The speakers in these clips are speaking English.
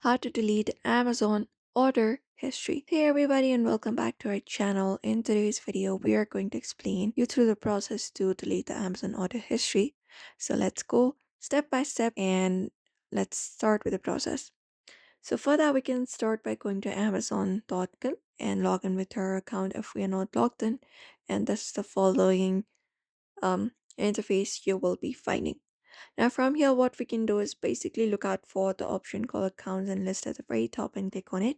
how to delete Amazon order history. Hey everybody and welcome back to our channel. In today's video, we are going to explain you through the process to delete the Amazon order history. So let's go step by step and let's start with the process. So for that, we can start by going to amazon.com and log in with our account if we are not logged in. And this is the following interface you will be finding. Now from here, what we can do is basically look out for the option called accounts and list at the very top and click on it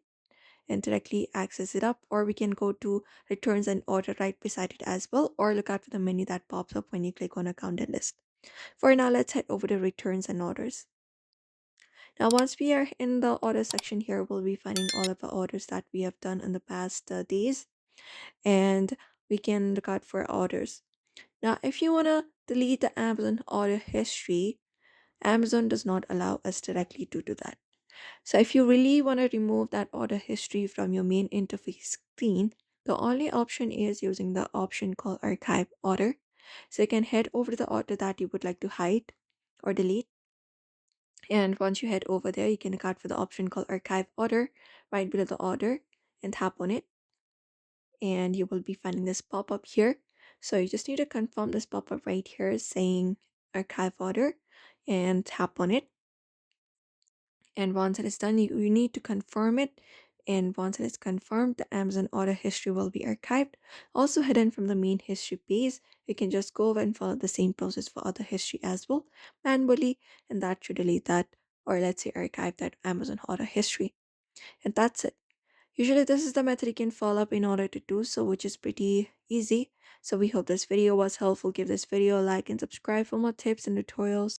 and directly access it up, or we can go to returns and order right beside it as well, or look out for the menu that pops up when you click on account and list. For now, let's head over to returns and orders. Now once we are in the order section here, we'll be finding all of the orders that we have done in the past days, and we can look out for orders. Now if you want to delete the Amazon order history, Amazon does not allow us directly to do that. So if you really want to remove that order history from your main interface screen, the only option is using the option called archive order. So you can head over to the order that you would like to hide or delete. And once you head over there, you can look out for the option called archive order right below the order and tap on it. And you will be finding this pop up here. So you just need to confirm this pop up right here saying archive order and tap on it. And once it is done, you need to confirm it. And once it is confirmed, the Amazon order history will be archived, also hidden from the main history page. You can just go over and follow the same process for other history as well manually, and that should delete that, or let's say archive that Amazon order history. And that's it. Usually this is the method you can follow up in order to do so, which is pretty easy. So we hope this video was helpful. Give this video a like and subscribe for more tips and tutorials.